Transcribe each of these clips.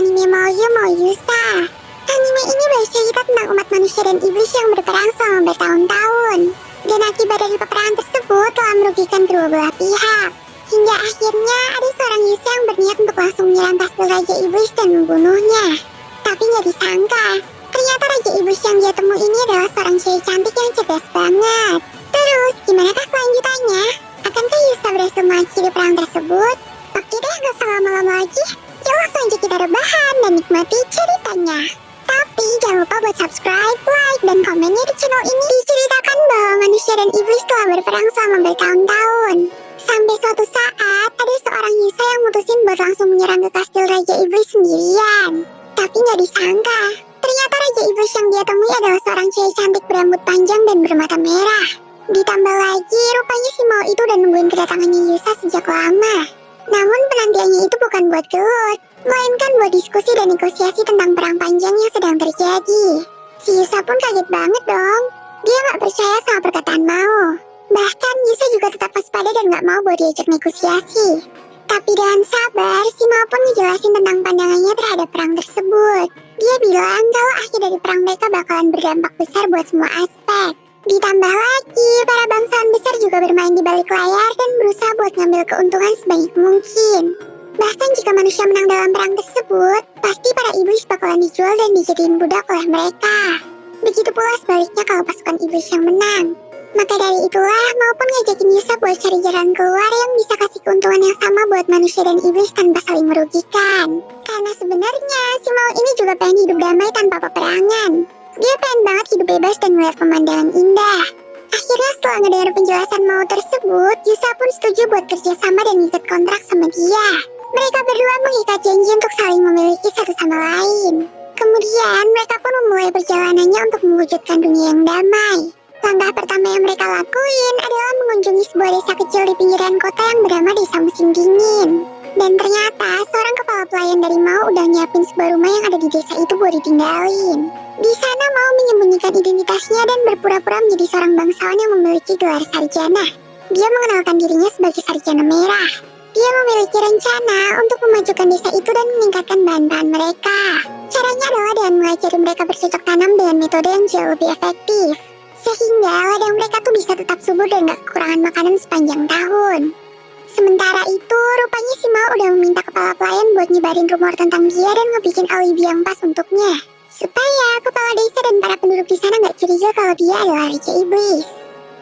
anime Moyo Yusa. Anime ini bercerita tentang umat manusia dan iblis yang berperang selama bertahun-tahun. Dan akibat dari peperangan tersebut telah merugikan kedua belah pihak. Hingga akhirnya ada seorang Yusa yang berniat untuk langsung menyerang kastil Raja Iblis dan membunuhnya. Tapi nggak disangka, ternyata Raja Iblis yang dia temui ini adalah seorang cewek cantik yang cerdas banget. Terus, gimanakah kelanjutannya? Akankah Yusa berhasil mengakhiri perang tersebut? Oke deh, gak usah lama-lama lagi. Yuk langsung aja kita rebahan dan nikmati ceritanya. Tapi jangan lupa buat subscribe, like, dan komennya di channel ini. Diceritakan bahwa manusia dan iblis telah berperang selama bertahun-tahun. Sampai suatu saat, ada seorang Yusa yang mutusin buat langsung menyerang ke kastil Raja Iblis sendirian. Tapi nggak disangka, ternyata Raja Iblis yang dia temui adalah seorang cewek cantik berambut panjang dan bermata merah. Ditambah lagi, rupanya si Mao itu udah nungguin kedatangannya Yusa sejak lama. Namun penantiannya itu bukan buat gelut, melainkan buat diskusi dan negosiasi tentang perang panjang yang sedang terjadi. Si Yusa pun kaget banget dong. Dia nggak percaya sama perkataan Mao. Bahkan Yusa juga tetap waspada dan nggak mau buat diajak negosiasi. Tapi dengan sabar, si Mao pun ngejelasin tentang pandangannya terhadap perang tersebut. Dia bilang kalau akhir dari perang mereka bakalan berdampak besar buat semua aspek. Ditambah lagi, para bangsawan besar juga bermain di balik layar dan berusaha buat ngambil keuntungan sebanyak mungkin. Bahkan jika manusia menang dalam perang tersebut, pasti para iblis bakalan dijual dan dijadiin budak oleh mereka. Begitu pula sebaliknya kalau pasukan iblis yang menang. Maka dari itulah maupun ngajakin Yusa buat cari jalan keluar yang bisa kasih keuntungan yang sama buat manusia dan iblis tanpa saling merugikan. Karena sebenarnya si Mao ini juga pengen hidup damai tanpa peperangan. Dia pengen banget hidup bebas dan melihat pemandangan indah. Akhirnya setelah ngedengar penjelasan Mao tersebut, Yusa pun setuju buat kerjasama dan ikat kontrak sama dia. Mereka berdua mengikat janji untuk saling memiliki satu sama lain. Kemudian mereka pun memulai perjalanannya untuk mewujudkan dunia yang damai. Langkah pertama yang mereka lakuin adalah mengunjungi sebuah desa kecil di pinggiran kota yang bernama Desa Musim Dingin. Dan ternyata seorang kepala pelayan dari Mao udah nyiapin sebuah rumah yang ada di desa itu buat ditinggalin. Di sana Mao menyembunyikan identitasnya dan berpura-pura menjadi seorang bangsawan yang memiliki gelar sarjana. Dia mengenalkan dirinya sebagai sarjana merah. Dia memiliki rencana untuk memajukan desa itu dan meningkatkan bahan-bahan mereka. Caranya adalah dengan mengajari mereka bercocok tanam dengan metode yang jauh lebih efektif. Sehingga ladang mereka tuh bisa tetap subur dan gak kekurangan makanan sepanjang tahun. Sementara itu, rupanya si Mao udah meminta kepala pelayan buat nyebarin rumor tentang dia dan ngebikin alibi yang pas untuknya. Supaya kepala desa dan para penduduk di sana gak curiga kalau dia adalah Raja Iblis.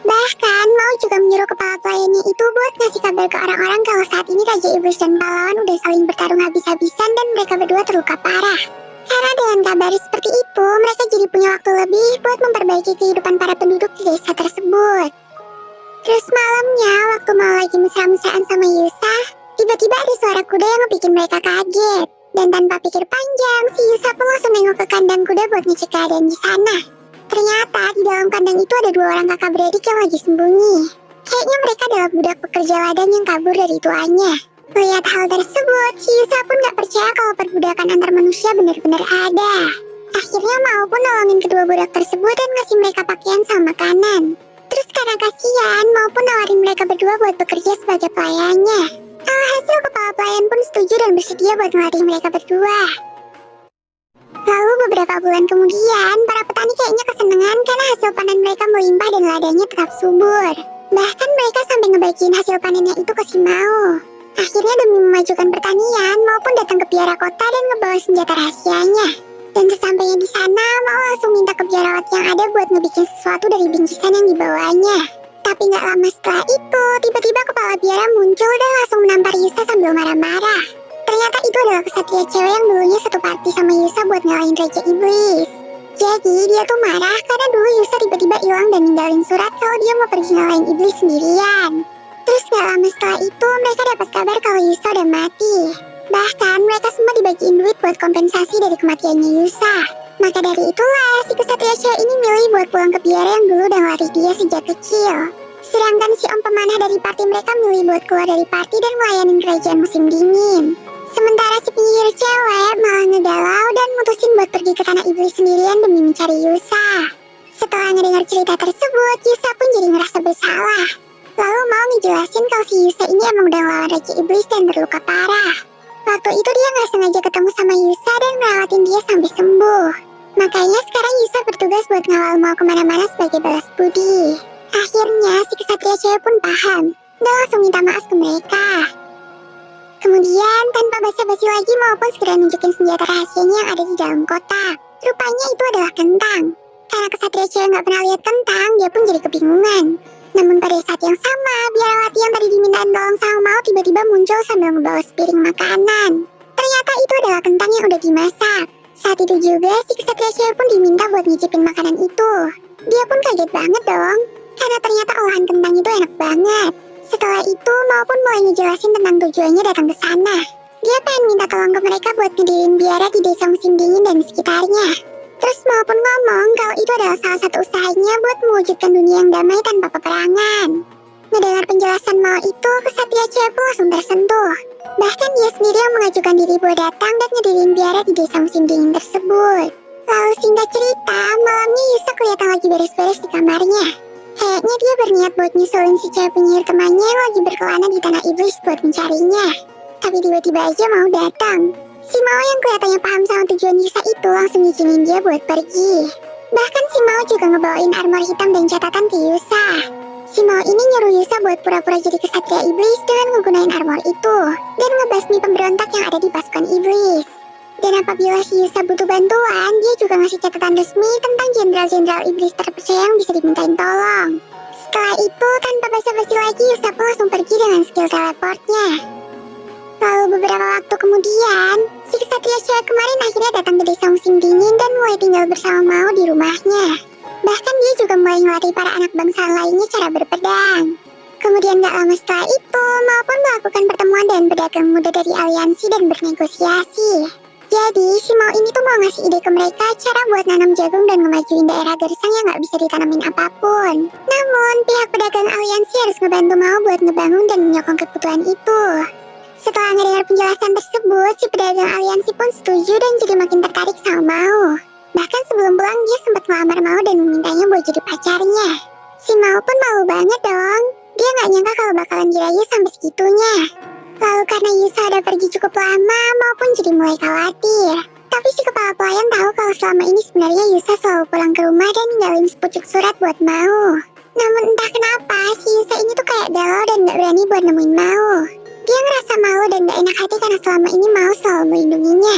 Bahkan Mao juga menyuruh kepala pelayannya itu buat ngasih kabar ke orang-orang kalau saat ini Raja Iblis dan pahlawan udah saling bertarung habis-habisan dan mereka berdua terluka parah. Karena dengan kabar seperti itu, mereka jadi punya waktu lebih buat memperbaiki kehidupan para penduduk di desa tersebut. Terus malamnya, waktu Mao lagi mesra-mesraan sama Yusa, tiba-tiba ada suara kuda yang ngebikin mereka kaget. Dan tanpa pikir panjang, si Yusa pun langsung nengok ke kandang kuda buat ngecek keadaan di sana. Ternyata di dalam kandang itu ada dua orang kakak beradik yang lagi sembunyi. Kayaknya mereka adalah budak pekerja ladang yang kabur dari tuannya. Melihat hal tersebut, si Yusa pun gak percaya kalau perbudakan antar manusia benar-benar ada. Akhirnya Mao pun nolongin kedua budak tersebut dan ngasih mereka pakaian sama makanan. Terus karena kasihan, Mao pun nawarin mereka berdua buat bekerja sebagai pelayannya. Alhasil kepala pelayan pun setuju dan bersedia buat ngelatih mereka berdua. Lalu beberapa bulan kemudian, para petani kayaknya kesenangan karena hasil panen mereka melimpah dan ladangnya tetap subur. Bahkan mereka sampai ngebagiin hasil panennya itu ke si Mao. Akhirnya demi memajukan pertanian, Mao pun datang ke biara kota dan ngebawa senjata rahasianya. Dan sesampainya di sana, Mao langsung minta ke biarawat yang ada buat ngebikin sesuatu dari bingkisan yang dibawanya. Tapi nggak lama setelah itu, tiba-tiba kepala biara muncul dan langsung menampar Yusa sambil marah-marah. Ternyata itu adalah kesatria cewek yang dulunya satu party sama Yusa buat ngalahin Raja Iblis. Jadi dia tuh marah karena dulu Yusa tiba-tiba hilang dan ninggalin surat kalau dia mau pergi ngalahin Iblis sendirian. Terus gak lama setelah itu mereka dapat kabar kalau Yusa udah mati. Bahkan mereka semua dibagiin duit buat kompensasi dari kematiannya Yusa. Maka dari itulah si kesatria cewek ini milih buat pulang ke biara yang dulu udah ngelatih dia sejak kecil. Sedangkan si om pemanah dari party mereka milih buat keluar dari party dan melayanin kerajaan musim dingin. Sementara si penyihir cewek malah ngegalau dan mutusin buat pergi ke tanah iblis sendirian demi mencari Yusa. Setelah ngedengar cerita tersebut, Yusa pun jadi ngerasa bersalah. Lalu mau ngejelasin kalau si Yusa ini emang udah ngelawan Raja Iblis dan terluka parah. Waktu itu dia nggak sengaja ketemu sama Yusa dan ngelawatin dia sampai sembuh. Makanya sekarang Yusa bertugas buat ngawal Mao kemana-mana sebagai balas budi. Akhirnya si kesatria cewek pun paham dan langsung minta maaf ke mereka. Kemudian tanpa basa-basi lagi Mao pun segera nunjukin senjata rahasianya yang ada di dalam kotak. Rupanya itu adalah kentang. Karena kesatria cewek nggak pernah lihat kentang, dia pun jadi kebingungan. Namun pada saat yang sama, biarawati yang tadi dimintain tolong sama Mao tiba-tiba muncul sambil membawa sepiring makanan. Ternyata itu adalah kentang yang udah dimasak. Saat itu juga si kesatria cewek pun diminta buat nyicipin makanan itu. Dia pun kaget banget dong, karena ternyata olahan kentang itu enak banget. Setelah itu, Mao pun mulai ngejelasin tentang tujuannya datang ke sana. Dia pengen minta tolong ke mereka buat ngedirin biara di desa musim dingin dan sekitarnya. Terus Mao pun ngomong kalau itu adalah salah satu usahanya buat mewujudkan dunia yang damai tanpa peperangan. Mendengar penjelasan Mao itu, kesatria cewek pun langsung tersentuh. Bahkan dia sendiri yang mengajukan diri buat datang dan ngedirin biara di desa musim dingin tersebut. Lalu singkat cerita, malamnya Yusa kelihatan lagi beres-beres di kamarnya. Kayaknya dia berniat buat nyusulin si cewek penyihir temannya yang lagi berkelana di tanah iblis buat mencarinya. Tapi tiba-tiba aja Mao datang. Si Mao yang kelihatannya paham sama tujuan Yusa itu langsung ngizinin dia buat pergi. Bahkan si Mao juga ngebawain armor hitam dan catatan ke Yusa. Si Mao ini nyuruh Yusa buat pura-pura jadi kesatria iblis dengan menggunakan armor itu dan ngebasmi pemberontak yang ada di pasukan iblis. Dan apabila si Yusa butuh bantuan, dia juga ngasih catatan resmi tentang jenderal-jenderal iblis terpercaya yang bisa dimintain tolong. Setelah itu, tanpa basa-basi lagi, Yusa pun langsung pergi dengan skill teleportnya. Lalu beberapa waktu kemudian, si kesatria cewek kemarin akhirnya datang ke desa musim dingin dan mulai tinggal bersama Mao di rumahnya. Bahkan dia juga mulai ngelatih para anak bangsaan lainnya cara berpedang. Kemudian gak lama setelah itu, Mao pun melakukan pertemuan dengan pedagang muda dari aliansi dan bernegosiasi. Jadi, si Mao ini tuh mau ngasih ide ke mereka cara buat nanam jagung dan ngemajuin daerah gersang yang gak bisa ditanamin apapun. Namun, pihak pedagang aliansi harus ngebantu Mao buat ngebangun dan menyokong kebutuhan itu. Setelah ngedengar penjelasan tersebut, si pedagang aliansi pun setuju dan jadi makin tertarik sama Mao. Bahkan sebelum pulang, dia sempat ngelamar Mao dan memintanya buat jadi pacarnya. Si Mao pun malu banget dong. Dia gak nyangka kalau bakalan dirayu sampai segitunya. Lalu karena Yusa udah pergi cukup lama, Mao pun jadi mulai khawatir. Tapi si kepala pelayan tahu kalau selama ini sebenarnya Yusa selalu pulang ke rumah dan ninggalin sepucuk surat buat Mao. Namun entah kenapa, si Yusa ini tuh kayak galau dan gak berani buat nemuin Mao. Dia ngerasa malu dan gak enak hati karena selama ini Mao selalu melindunginya.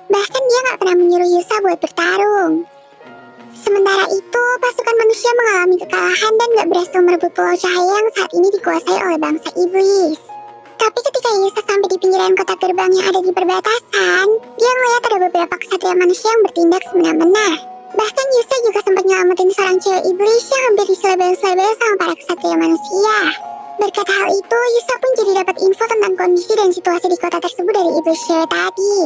Bahkan dia gak pernah menyuruh Yusa buat bertarung. Sementara itu, pasukan manusia mengalami kekalahan dan gak berhasil merebut Pulau Cahaya yang saat ini dikuasai oleh bangsa iblis. Tapi ketika Yusa sampai di pinggiran kota gerbang yang ada di perbatasan, dia melihat ada beberapa kesatria manusia yang bertindak semena-mena. Bahkan Yusa juga sempat nyelamatin seorang cewek iblis yang hampir diselebel-selebel sama para kesatria manusia. Berkat hal itu, Yusa pun jadi dapat info tentang kondisi dan situasi di kota tersebut dari iblis cewek tadi.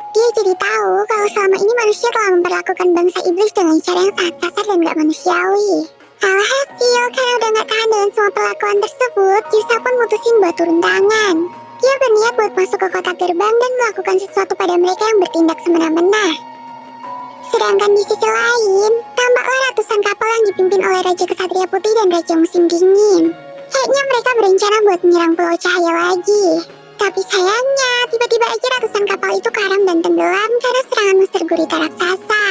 Dia jadi tahu kalau selama ini manusia telah memperlakukan bangsa iblis dengan cara yang sangat kasar dan gak manusiawi. Alhasil, karena udah gak tahan dengan semua perlakuan tersebut, Yusa pun mutusin buat turun tangan. Dia berniat buat masuk ke kota gerbang dan melakukan sesuatu pada mereka yang bertindak semena-mena. Sedangkan di sisi lain, tampaklah ratusan kapal yang dipimpin oleh Raja Kesatria Putih dan Raja Musim Dingin. Kayaknya mereka berencana buat menyerang Pulau Cahaya lagi. Tapi sayangnya, tiba-tiba aja ratusan kapal itu karam dan tenggelam karena serangan monster gurita raksasa.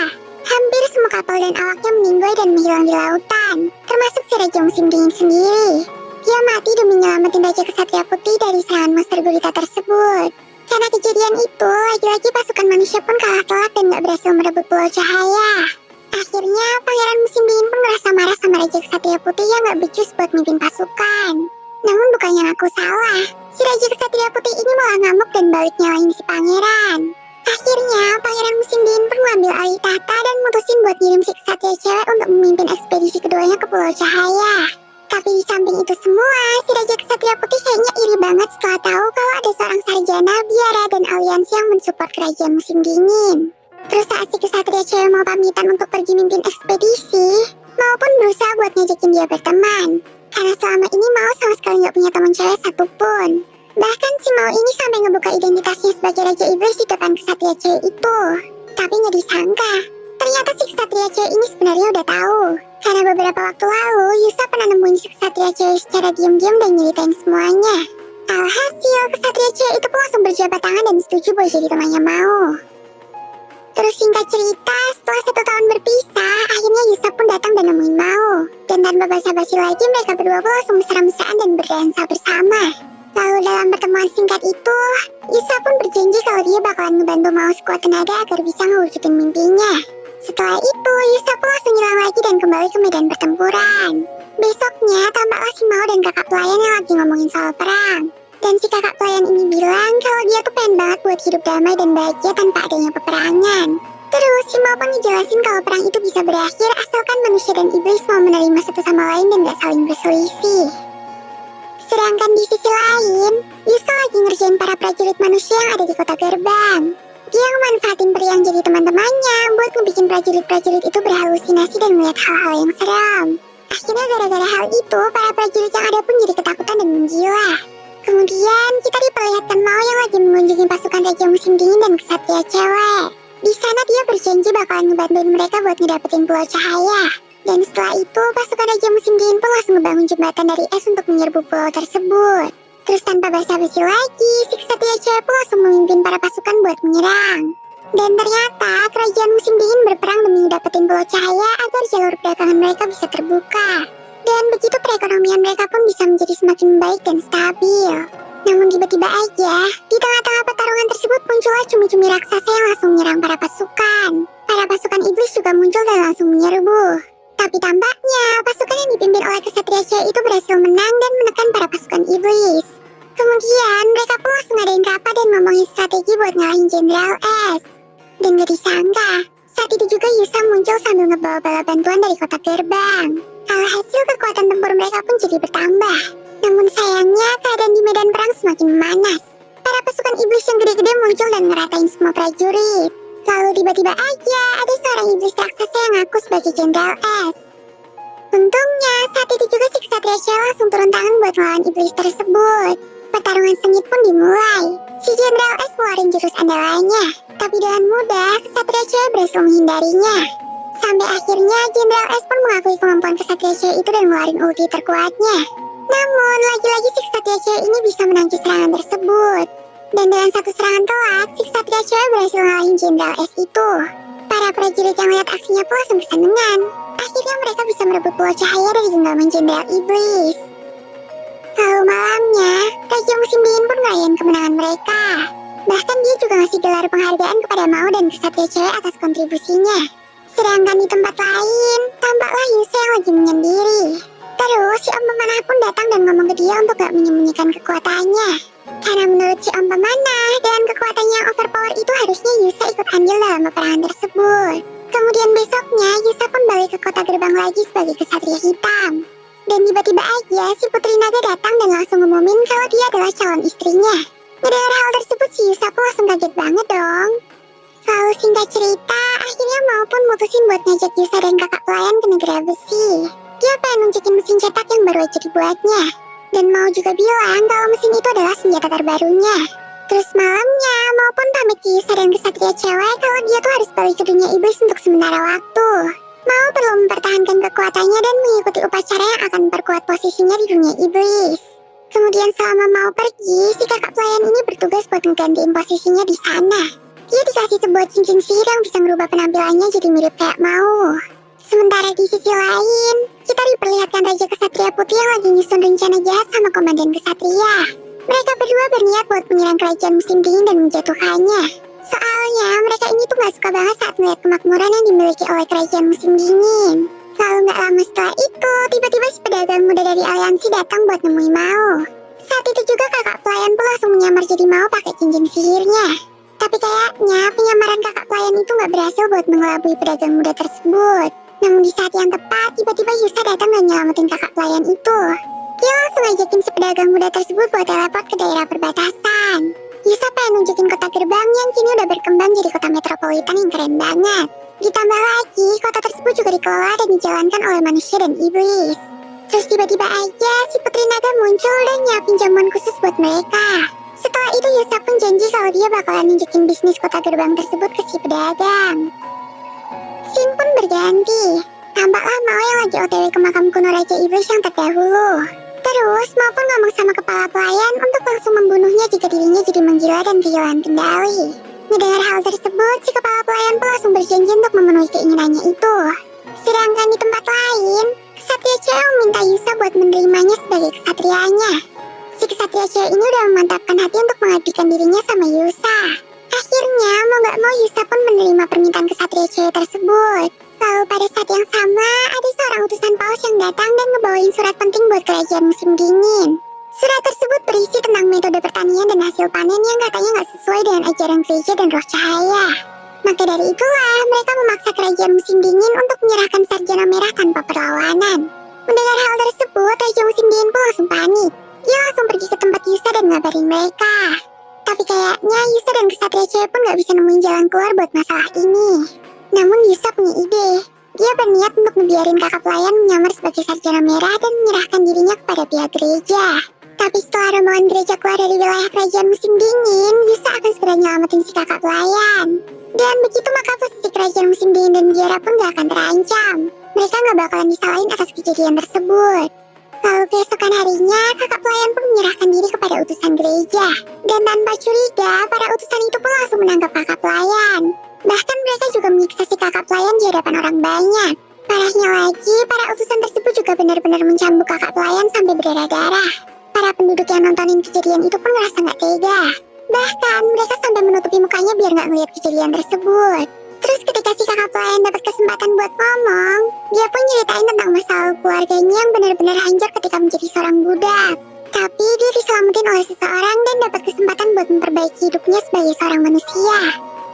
Hampir semua kapal dan awaknya meninggoy dan menghilang di lautan, termasuk si Raja Musim Dingin sendiri. Dia mati demi nyelamatin Raja Kesatria Putih dari serangan monster gurita tersebut. Karena kejadian itu, lagi-lagi pasukan manusia pun kalah telak dan gak berhasil merebut Pulau Cahaya. Akhirnya, Pangeran Musim Dingin pun ngerasa marah sama Raja Kesatria Putih yang gak becus buat mimpin pasukan. Namun bukannya aku salah, si Raja Kesatria Putih ini malah ngamuk dan balik nyalahin si pangeran. Akhirnya, Pangeran Musim Dingin pun ngambil alih tahta dan mutusin buat ngirim si kesatria cewek untuk memimpin ekspedisi keduanya ke Pulau Cahaya. Tapi di samping itu semua, si Raja Kesatria Putih kayaknya iri banget setelah tahu kalau ada seorang sarjana, biara, dan aliansi yang mensupport kerajaan Musim Dingin. Terus saat si kesatria cewek mau pamitan untuk pergi mimpin ekspedisi, Mao pun berusaha buat ngajakin dia berteman. Karena selama ini Mao sama sekali gak punya teman cewek satupun. Bahkan si Mao ini sampai ngebuka identitasnya sebagai Raja Iblis di depan kesatria cewek itu. Tapi gak disangka, ternyata si kesatria cewek ini sebenarnya udah tahu. Karena beberapa waktu lalu, Yusa pernah nemuin si kesatria cewek secara diam-diam dan nyeritain semuanya. Alhasil, kesatria cewek itu pun langsung berjabat tangan dan setuju buat jadi temannya Mao. Terus singkat cerita, setelah 1 tahun berpisah, akhirnya Yusa pun datang dan nemuin Mao. Dan tanpa basa-basi lagi, mereka berdua pun langsung mesra-mesraan dan berdansa bersama. Lalu dalam pertemuan singkat itu, Yusa pun berjanji kalau dia bakalan ngebantu Mao sekuat tenaga agar bisa ngewujudin mimpinya. Setelah itu, Yusa pun langsung hilang lagi dan kembali ke medan pertempuran. Besoknya, tampaklah si Mao dan kakak pelayan yang lagi ngomongin soal perang. Dan si kakak pelayan ini bilang kalau dia tuh pengen banget buat hidup damai dan bahagia tanpa adanya peperangan. Terus si Mao pun ngejelasin kalau perang itu bisa berakhir asalkan manusia dan iblis mau menerima satu sama lain dan gak saling berselisih. Sedangkan di sisi lain, Yusa lagi ngerjain para prajurit manusia yang ada di kota gerbang. Dia memanfaatin peri yang jadi teman-temannya buat ngebikin prajurit-prajurit itu berhalusinasi dan melihat hal-hal yang seram. Akhirnya gara-gara hal itu, para prajurit yang ada pun jadi ketakutan dan menggila. Kemudian kita diperlihatkan Mao yang lagi mengunjungi pasukan Raja Musim Dingin dan kesatria cewek. Di sana dia berjanji bakalan ngebantuin mereka buat ngedapetin Pulau Cahaya. Dan setelah itu pasukan Raja Musim Dingin pun langsung ngebangun jembatan dari es untuk menyerbu pulau tersebut. Terus tanpa basa-basi lagi, si kesatria cewek pun langsung memimpin para pasukan buat menyerang. Dan ternyata kerajaan Musim Dingin berperang demi dapetin Pulau Cahaya agar jalur perdagangan mereka bisa terbuka. Dan begitu perekonomian mereka pun bisa menjadi semakin baik dan stabil. Namun tiba-tiba aja, di tengah-tengah pertarungan tersebut muncullah cumi-cumi raksasa yang langsung menyerang para pasukan. Para pasukan iblis juga muncul dan langsung menyerbu. Tapi tampaknya pasukan yang dipimpin oleh kesatria cewek itu berhasil menang dan menekan para pasukan iblis. Kemudian mereka pun langsung ngadain rapat dan ngomongin strategi buat ngalahin Jenderal S. Dan gak disangka, saat itu juga Yusa muncul sambil ngebawa bala bantuan dari kota gerbang. Alhasil kekuatan tempur mereka pun jadi bertambah. Namun sayangnya keadaan di medan perang semakin memanas. Para pasukan iblis yang gede-gede muncul dan ngeratain semua prajurit. Lalu tiba-tiba aja ada seorang iblis raksasa yang ngaku sebagai Jenderal S. Untungnya saat itu juga si kesatria cewek langsung turun tangan buat melawan iblis tersebut. Pertarungan sengit pun dimulai. Si Jenderal S ngeluarin jurus andalannya, tapi dengan mudah kesatria cewek berhasil menghindarinya. Sampai akhirnya Jenderal S pun mengakui kemampuan kesatria cewek itu dan ngeluarin ulti terkuatnya. Namun lagi-lagi si kesatria cewek ini bisa menangkis serangan tersebut. Dan dengan satu serangan telak, si kesatria cewek berhasil ngalahin Jenderal S itu. Para prajurit yang lihat aksinya pun langsung kesenengan. Akhirnya mereka bisa merebut Pulau Cahaya dari genggaman Jenderal Iblis. Lalu malamnya, Raja Musim Dingin pun ngerayain kemenangan mereka. Bahkan dia juga ngasih gelar penghargaan kepada Mao dan kesatria cewek atas kontribusinya. Sedangkan di tempat lain, tampaklah Yusa yang lagi menyendiri. Terus si Om Pemanah pun datang dan ngomong ke dia untuk gak menyembunyikan kekuatannya. Karena menurut si Om Pemanah, dengan kekuatannya yang overpower itu harusnya Yusa ikut andil dalam peperangan tersebut. Kemudian besoknya, Yusa pun balik ke kota gerbang lagi sebagai kesatria hitam. Dan tiba-tiba aja si Putri Naga datang dan langsung ngumumin kalau dia adalah calon istrinya. Ngedengar hal tersebut si Yusa pun langsung kaget banget dong. Lalu singkat cerita, akhirnya Mao pun mutusin buat ngajak Yusa dan kakak pelayan ke negara besi. Dia pengen nunjukin mesin cetak yang baru aja dibuatnya. Dan Mao juga bilang kalau mesin itu adalah senjata terbarunya. Terus malamnya, Mao pun pamit ke Yusa dan kesatria cewek kalau dia tuh harus balik ke dunia iblis untuk sementara waktu. Mao perlu mempertahankan kekuatannya dan mengikuti upacara yang akan memperkuat posisinya di dunia iblis. Kemudian selama Mao pergi, si kakak pelayan ini bertugas buat ngegantiin posisinya di sana. Dia dikasih sebuah cincin sihir yang bisa merubah penampilannya jadi mirip kayak Mao. Sementara di sisi lain, kita diperlihatkan Raja Kesatria Putih yang lagi nyusun rencana jahat sama Komandan Kesatria. Mereka berdua berniat buat menyerang kerajaan Musim Dingin dan menjatuhkannya. Soalnya mereka ini tuh gak suka banget saat melihat kemakmuran yang dimiliki oleh kerajaan Musim Dingin. Lalu gak lama setelah itu, tiba-tiba si pedagang muda dari aliansi datang buat nemuin Mao. Saat itu juga kakak pelayan pun langsung menyamar jadi Mao pakai cincin sihirnya. Tapi kayaknya penyamaran kakak pelayan itu gak berhasil buat mengelabui pedagang muda tersebut. Namun di saat yang tepat, tiba-tiba Yusa datang dan nyelamatin kakak pelayan itu. Dia langsung ngajakin si pedagang muda tersebut buat teleport ke daerah perbatasan. Yusa pengen nunjukin kota gerbang yang kini udah berkembang jadi kota metropolitan yang keren banget. Ditambah lagi, kota tersebut juga dikelola dan dijalankan oleh manusia dan iblis. Terus tiba-tiba aja si Putri Naga muncul dan nyiapin jamuan khusus buat mereka. Setelah itu Yusa pun janji kalau dia bakalan nunjukin bisnis kota gerbang tersebut ke si pedagang. Scene pun berganti. Tampaklah Mao yang lagi OTW ke makam kuno Raja Iblis yang terdahulu. Terus Mao pun ngomong sama kepala pelayan untuk langsung membunuhnya jika dirinya jadi menggila dan kehilangan kendali. Mendengar hal tersebut, si kepala pelayan pun langsung berjanji untuk memenuhi keinginannya itu. Sedangkan di tempat lain, kesatria cewek meminta Yusa buat menerimanya sebagai kesatrianya. Si kesatria cewek ini udah memantapkan hati untuk mengabdikan dirinya sama Yusa. Akhirnya, mau gak mau Yusa pun menerima permintaan kesatria cewek tersebut. Lalu pada saat yang sama, ada seorang utusan paus yang datang dan ngebawain surat penting buat kerajaan musim dingin. Surat tersebut berisi tentang metode pertanian dan hasil panen yang katanya gak sesuai dengan ajaran gereja dan roh cahaya. Maka dari itulah, mereka memaksa kerajaan musim dingin untuk menyerahkan sarjana merah tanpa perlawanan. Mendengar hal tersebut, Raja Musim Dingin pun langsung panik. Dia langsung pergi ke tempat Yusa dan ngabarin mereka. Tapi kayaknya Yusa dan kesatria cewek pun gak bisa nemuin jalan keluar buat masalah ini. Namun Yusa punya ide. Dia berniat untuk ngebiarin kakak pelayan menyamar sebagai sarjana merah dan menyerahkan dirinya kepada pihak gereja. Tapi setelah rombongan gereja keluar dari wilayah kerajaan musim dingin, Yusa akan segera nyelamatin si kakak pelayan. Dan begitu maka posisi kerajaan musim dingin dan Giara pun gak akan terancam. Mereka gak bakalan disalahin atas kejadian tersebut. Lalu keesokan harinya, kakak pelayan pun menyerahkan diri kepada utusan gereja. Dan tanpa curiga, para utusan itu pun langsung menangkap kakak pelayan. Bahkan mereka juga menyiksa si kakak pelayan di hadapan orang banyak. Parahnya lagi, para utusan tersebut juga benar-benar mencambuk kakak pelayan sampai berdarah-darah. Para penduduk yang nontonin kejadian itu pun ngerasa gak tega. Bahkan mereka sampai menutupi mukanya biar gak ngeliat kejadian tersebut. Terus ketika si kakak pelayan dapat kesempatan buat ngomong, dia pun nyeritain tentang masalah keluarganya yang benar-benar hancur ketika menjadi seorang budak. Tapi dia diselamatin oleh seseorang dan dapat kesempatan buat memperbaiki hidupnya sebagai seorang manusia.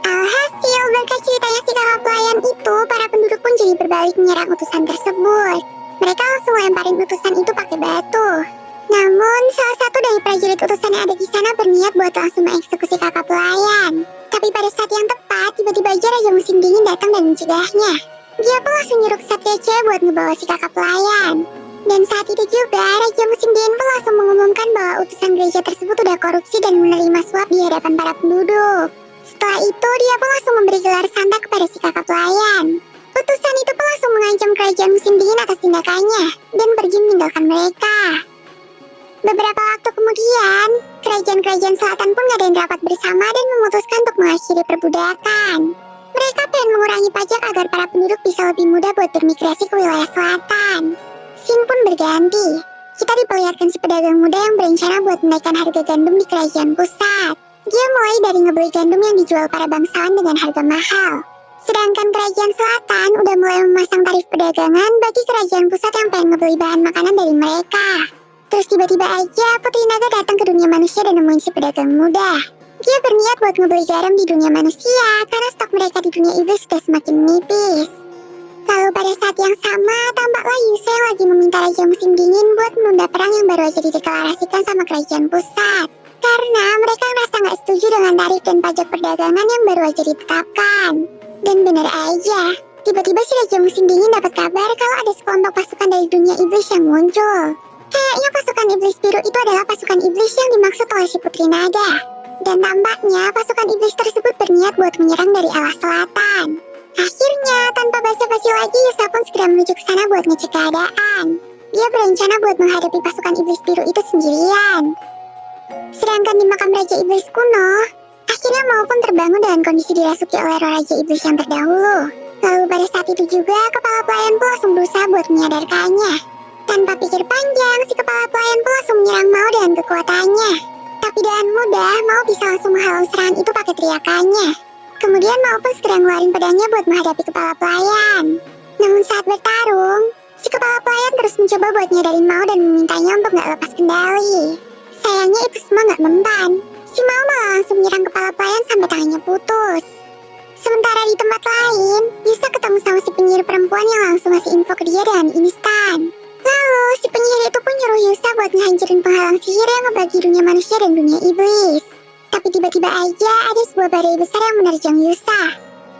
Alhasil, berkat ceritanya si kakak pelayan itu, para penduduk pun jadi berbalik menyerang utusan tersebut. Mereka langsung lemparin utusan itu pakai batu. Namun, salah satu dari prajurit utusan yang ada di sana berniat buat langsung mengeksekusi kakak pelayan. Tapi pada saat yang tepat, tiba-tiba aja Raja Musim Dingin datang dan mencegahnya. Dia pun langsung nyuruh kesatria cewek buat ngebawa si kakak pelayan. Dan saat itu juga, Raja Musim Dingin pun langsung mengumumkan bahwa utusan gereja tersebut udah korupsi dan menerima suap di hadapan para penduduk. Setelah itu, dia pun langsung memberi gelar santa kepada si kakak pelayan. Utusan itu pun langsung mengancam kerajaan Musim Dingin atas tindakannya dan pergi meninggalkan mereka. Beberapa waktu kemudian, kerajaan-kerajaan selatan pun ngadain rapat bersama dan memutuskan untuk mengakhiri perbudakan. Mereka pengen mengurangi pajak agar para penduduk bisa lebih mudah buat bermigrasi ke wilayah selatan. Scene pun berganti. Kita diperlihatkan si pedagang muda yang berencana buat menaikkan harga gandum di kerajaan pusat. Dia mulai dari ngebeli gandum yang dijual para bangsawan dengan harga mahal. Sedangkan kerajaan selatan udah mulai memasang tarif perdagangan bagi kerajaan pusat yang pengen ngebeli bahan makanan dari mereka. Terus tiba-tiba aja Putri Naga datang ke dunia manusia dan nemuin si pedagang muda. Dia berniat buat ngebeli garam di dunia manusia karena stok mereka di dunia iblis sudah semakin menipis. Lalu pada saat yang sama, tampaklah Yusa yang lagi meminta Raja Musim Dingin buat menunda perang yang baru aja dideklarasikan sama kerajaan pusat. Karena mereka ngerasa gak setuju dengan tarif dan pajak perdagangan yang baru aja ditetapkan. Dan benar aja, tiba-tiba si Raja Musim Dingin dapat kabar kalau ada sekelompok pasukan dari dunia iblis yang muncul. Kayaknya pasukan iblis biru itu adalah pasukan iblis yang dimaksud oleh si Putri Naga. Dan tampaknya pasukan iblis tersebut berniat buat menyerang dari arah selatan. Akhirnya, tanpa basa-basi lagi, Yusa pun segera menuju ke sana buat ngecek keadaan. Dia berencana buat menghadapi pasukan iblis biru itu sendirian. Sedangkan di makam Raja Iblis kuno, akhirnya Mao pun terbangun dengan kondisi dirasuki oleh roh Raja Iblis yang terdahulu. Lalu pada saat itu juga, kepala pelayan pun langsung berusaha buat menyadarkannya. Tanpa pikir panjang, si kepala pelayan pun langsung menyerang Mao dengan kekuatannya. Tapi dengan mudah, Mao bisa langsung menghalau serangan itu pakai teriakannya. Kemudian Mao pun segera ngeluarin pedangnya buat menghadapi kepala pelayan. Namun saat bertarung, si kepala pelayan terus mencoba buat nyadarin Mao dan memintanya untuk gak lepas kendali. Sayangnya itu semua gak mempan. Si Mao malah langsung menyerang kepala pelayan sampai tangannya putus. Sementara di tempat lain, Yusa ketemu sama si penyihir perempuan yang langsung ngasih info ke dia dengan instan. Lalu, si penyihir itu pun nyuruh Yusa buat ngehancurin penghalang sihir yang ngebagi dunia manusia dan dunia iblis. Tapi tiba-tiba aja ada sebuah badai besar yang menerjang Yusa.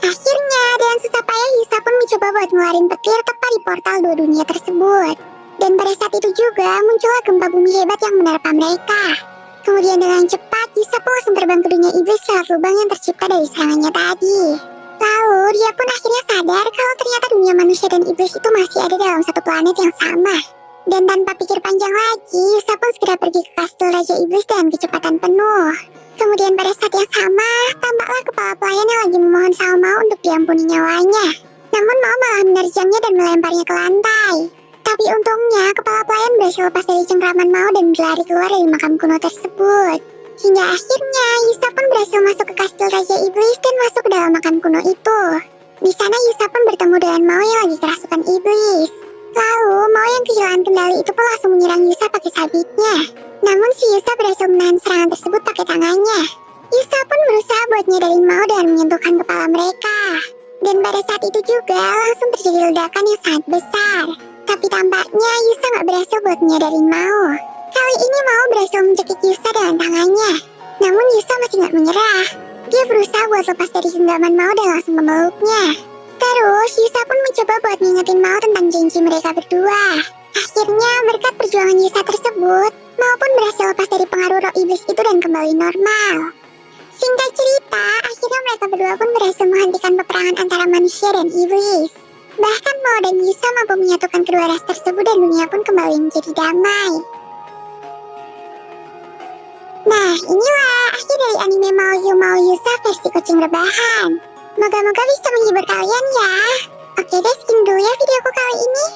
Akhirnya, dengan susah payah Yusa pun mencoba buat ngeluarin petir tepat di portal dua dunia tersebut. Dan pada saat itu juga muncullah gempa bumi hebat yang menerpa mereka. Kemudian dengan cepat, Yusa pun langsung terbang ke dunia iblis lewat lubang yang tercipta dari serangannya tadi. Lalu, dia pun akhirnya sadar kalau ternyata dunia manusia dan iblis itu masih ada dalam satu planet yang sama. Dan tanpa pikir panjang lagi, Yusa pun segera pergi ke kastil Raja Iblis dengan kecepatan penuh. Kemudian pada saat yang sama, tampaklah kepala pelayan yang lagi memohon sama Mao untuk diampuni nyawanya. Namun Mao malah menerjangnya dan melemparnya ke lantai. Tapi untungnya, kepala pelayan berhasil lepas dari cengkraman Mao dan berlari keluar dari makam kuno tersebut. Hingga akhirnya, Yusa pun berhasil masuk ke kastil Raja Iblis dan masuk ke dalam makam kuno itu. Di sana Yusa pun bertemu dengan Mao yang lagi kerasukan iblis. Lalu, Mao yang kehilangan kendali itu pun langsung menyerang Yusa pakai sabitnya. Namun si Yusa berhasil menahan serangan tersebut pakai tangannya. Yusa pun berusaha buat nyadarin Mao dengan menyentuhkan kepala mereka. Dan pada saat itu juga langsung terjadi ledakan yang sangat besar. Tapi tampaknya Yusa gak berhasil buat nyadarin Mao. Kali ini Mao berhasil mencekik Yusa dengan tangannya. Namun Yusa masih gak menyerah. Dia berusaha buat lepas dari genggaman Mao dan langsung memeluknya. Terus Yusa pun mencoba buat ngingetin Mao tentang janji mereka berdua. Akhirnya berkat perjuangan Yusa tersebut, Mao pun berhasil lepas dari pengaruh roh iblis itu dan kembali normal. Singkat cerita, akhirnya mereka berdua pun berhasil menghentikan peperangan antara manusia dan iblis. Bahkan Mao dan Yusa mampu menyatukan kedua ras tersebut dan dunia pun kembali menjadi damai. Nah, inilah akhir dari anime Mao Yusa versi kucing rebahan. Moga-moga bisa menghibur kalian ya. Oke deh, sekian dulu ya videoku kali ini.